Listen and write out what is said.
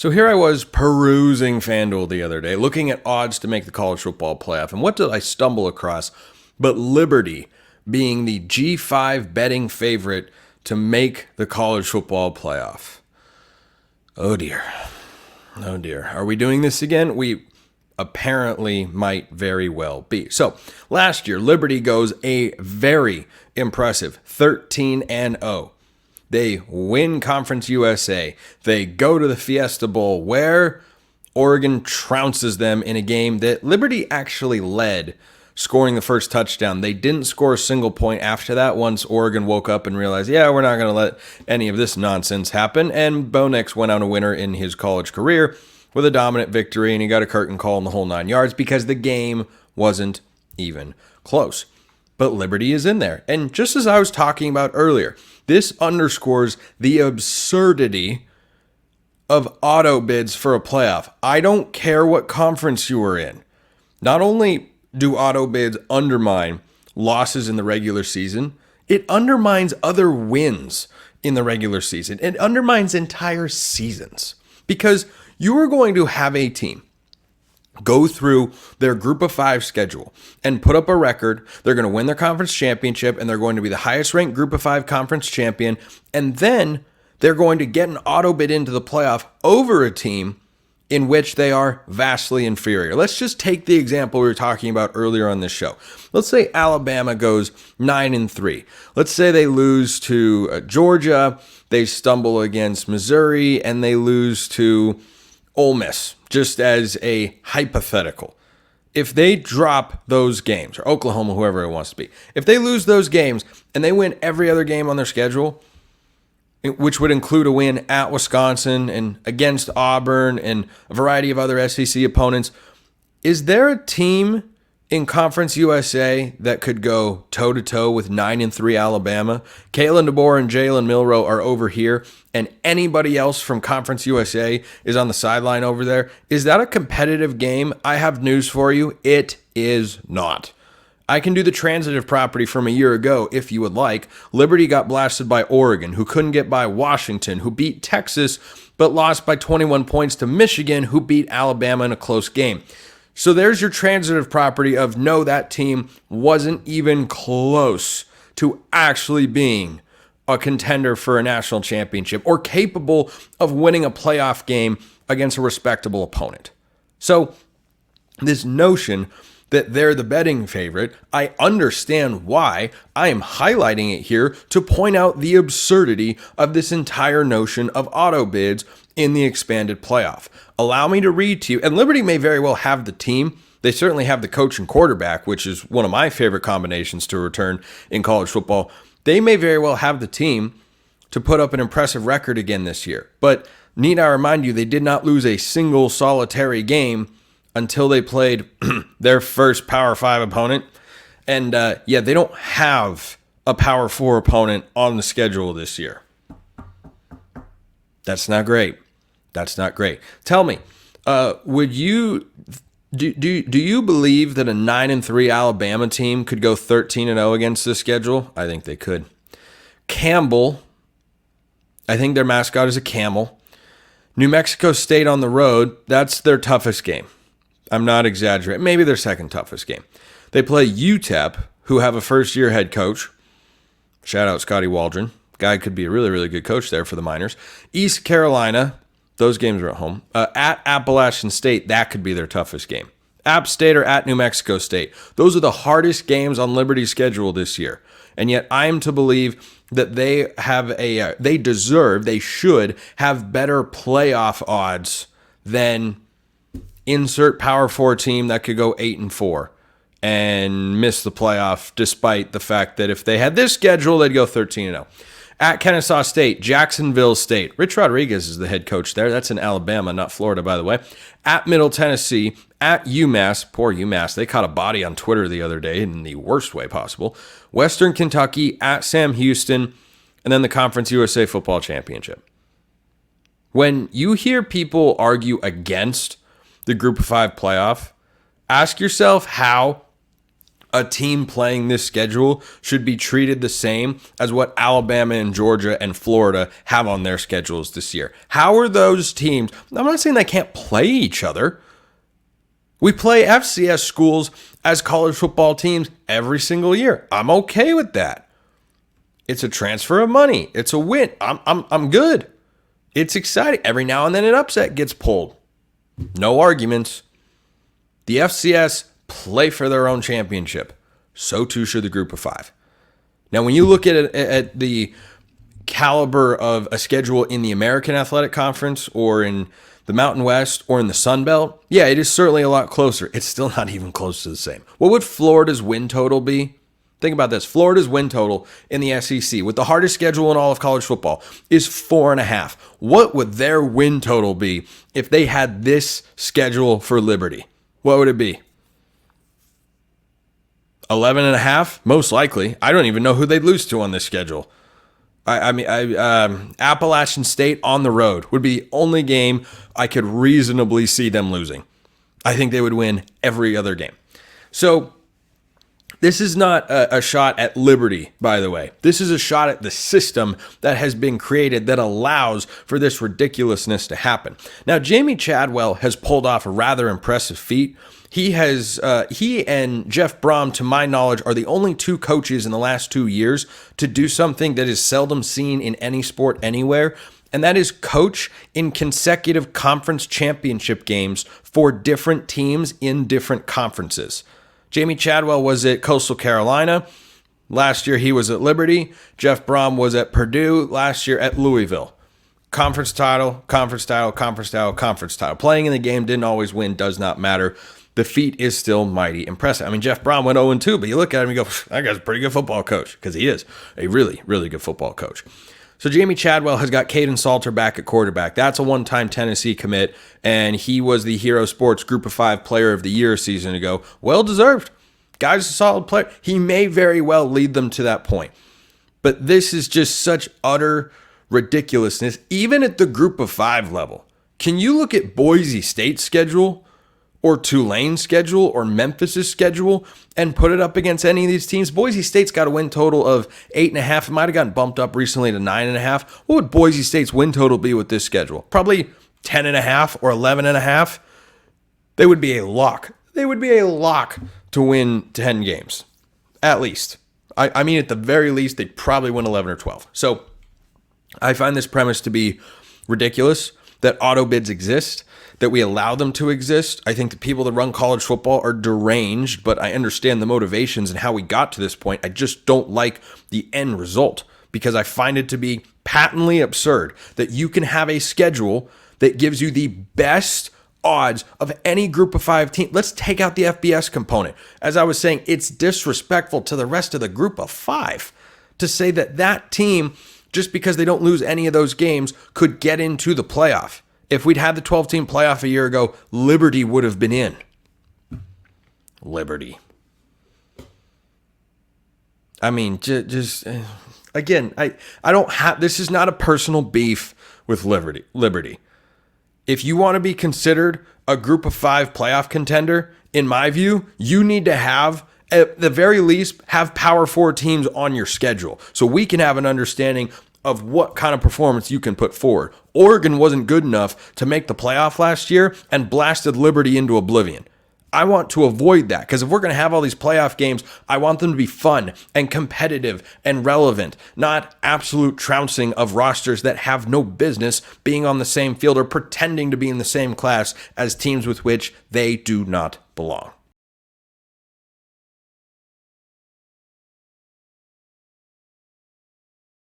So here I was perusing FanDuel the other day, looking at odds to make the college football playoff. And what did I stumble across but Liberty being the G5 betting favorite to make the college football playoff? Oh dear. Oh dear. Are we doing this again? We apparently might very well be. So last year, Liberty goes a very impressive 13-0. They win Conference USA. They go to the Fiesta Bowl where Oregon trounces them in a game that Liberty actually led, scoring the first touchdown. They didn't score a single point after that once Oregon woke up and realized, yeah, we're not going to let any of this nonsense happen. And Bo Nix went out a winner in his college career with a dominant victory, and he got a curtain call in the whole 9 yards because the game wasn't even close. But Liberty is in there. And just as I was talking about earlier, this underscores the absurdity of auto bids for a playoff. I don't care what conference you are in. Not only do auto bids undermine losses in the regular season, it undermines other wins in the regular season. It undermines entire seasons because you are going to have a team go through their group of 5 schedule and put up a record. They're going to win their conference championship, and they're going to be the highest ranked group of 5 conference champion. And then they're going to get an auto bid into the playoff over a team in which they are vastly inferior. Let's just take the example we were talking about earlier on this show. Let's say Alabama goes 9-3. Let's say they lose to Georgia, they stumble against Missouri, and they lose to Ole Miss, just as a hypothetical. If they drop those games, or Oklahoma, whoever it wants to be, if they lose those games and they win every other game on their schedule, which would include a win at Wisconsin and against Auburn and a variety of other SEC opponents, is there a team in Conference USA that could go toe-to-toe with 9-3 Alabama? Kalen DeBoer and Jalen Milroe are over here, and anybody else from Conference USA is on the sideline over there. Is that a competitive game? I have news for you. It is not. I can do the transitive property from a year ago if you would like. Liberty got blasted by Oregon, who couldn't get by Washington, who beat Texas, but lost by 21 points to Michigan, who beat Alabama in a close game. So there's your transitive property of no, that team wasn't even close to actually being a contender for a national championship or capable of winning a playoff game against a respectable opponent. So this notion that they're the betting favorite, I understand why. I am highlighting it here to point out the absurdity of this entire notion of auto bids in the expanded playoff. Allow me to read to you, and Liberty may very well have the team. They certainly have the coach and quarterback, which is one of my favorite combinations to return in college football. They may very well have the team to put up an impressive record again this year. But need I remind you, they did not lose a single solitary game until they played their first Power 5 opponent. And they don't have a Power 4 opponent on the schedule this year. That's not great. That's not great. Tell me, would you do you believe that a 9-3 Alabama team could go 13-0 against this schedule? I think they could. Campbell, I think their mascot is a camel. New Mexico State on the road, that's their toughest game. I'm not exaggerating. Maybe their second toughest game. They play UTEP, who have a first-year head coach. Shout out Scotty Waldron. Guy could be a really, really good coach there for the Miners. East Carolina, those games are at home. At Appalachian State, that could be their toughest game. App State or at New Mexico State. Those are the hardest games on Liberty's schedule this year. And yet I am to believe that they have they should have better playoff odds than insert Power 4 team that could go 8-4 and miss the playoff, despite the fact that if they had this schedule, they'd go 13-0. At Kennesaw State, Jacksonville State. Rich Rodriguez is the head coach there. That's in Alabama, not Florida, by the way. At Middle Tennessee, at UMass. Poor UMass. They caught a body on Twitter the other day in the worst way possible. Western Kentucky, at Sam Houston, and then the Conference USA Football Championship. When you hear people argue against the Group of 5 playoff, ask yourself how a team playing this schedule should be treated the same as what Alabama and Georgia and Florida have on their schedules this year. How are those teams? I'm not saying they can't play each other. We play FCS schools as college football teams every single year. I'm okay with that. It's a transfer of money. It's a win. I'm good. It's exciting. Every now and then an upset gets pulled. No arguments. The FCS play for their own championship. So too should the group of five. Now, when you look at the caliber of a schedule in the American Athletic Conference or in the Mountain West or in the Sun Belt, yeah, it is certainly a lot closer. It's still not even close to the same. What would Florida's win total be? Think about this. Florida's win total in the SEC, with the hardest schedule in all of college football, is 4.5. What would their win total be if they had this schedule for Liberty? What would it be? 11.5? Most likely. I don't even know who they'd lose to on this schedule. Appalachian State on the road would be the only game I could reasonably see them losing. I think they would win every other game. So this is not a shot at Liberty, by the way. This is a shot at the system that has been created that allows for this ridiculousness to happen. Now, Jamie Chadwell has pulled off a rather impressive feat. He and Jeff Brom, to my knowledge, are the only two coaches in the last 2 years to do something that is seldom seen in any sport anywhere, and that is coach in consecutive conference championship games for different teams in different conferences. Jamie Chadwell was at Coastal Carolina. Last year he was at Liberty. Jeff Brom was at Purdue. Last year at Louisville. Conference title, conference title, conference title, conference title. Playing in the game, didn't always win, does not matter. The feat is still mighty impressive. I mean, Jeff Brom went 0-2, but you look at him and you go, that guy's a pretty good football coach, because he is a really, really good football coach. So Jamie Chadwell has got Caden Salter back at quarterback. That's a one-time Tennessee commit, and he was the Hero Sports Group of 5 Player of the Year a season ago. Well-deserved. Guy's a solid player. He may very well lead them to that point. But this is just such utter ridiculousness, even at the Group of 5 level. Can you look at Boise State's schedule or Tulane's schedule or Memphis's schedule and put it up against any of these teams? Boise State's got a win total of 8.5. It might have gotten bumped up recently to 9.5. What would Boise State's win total be with this schedule? Probably 10.5 or 11.5. They would be a lock. They would be a lock to win 10 games, at least. I mean, at the very least, they'd probably win 11 or 12. So I find this premise to be ridiculous, that auto bids exist, that we allow them to exist. I think the people that run college football are deranged, but I understand the motivations and how we got to this point. I just don't like the end result, because I find it to be patently absurd that you can have a schedule that gives you the best odds of any Group of 5 team. Let's take out the FBS component. As I was saying, it's disrespectful to the rest of the Group of 5 to say that that team, just because they don't lose any of those games, could get into the playoff. If we'd had the 12-team playoff a year ago, Liberty would have been in. Liberty. I mean, just again, I don't have, this is not a personal beef with Liberty. If you want to be considered a Group of 5 playoff contender, in my view, you need to have, at the very least, have Power 4 teams on your schedule, so we can have an understanding of what kind of performance you can put forward. Oregon wasn't good enough to make the playoff last year and blasted Liberty into oblivion. I want to avoid that, because if we're going to have all these playoff games, I want them to be fun and competitive and relevant, not absolute trouncing of rosters that have no business being on the same field or pretending to be in the same class as teams with which they do not belong.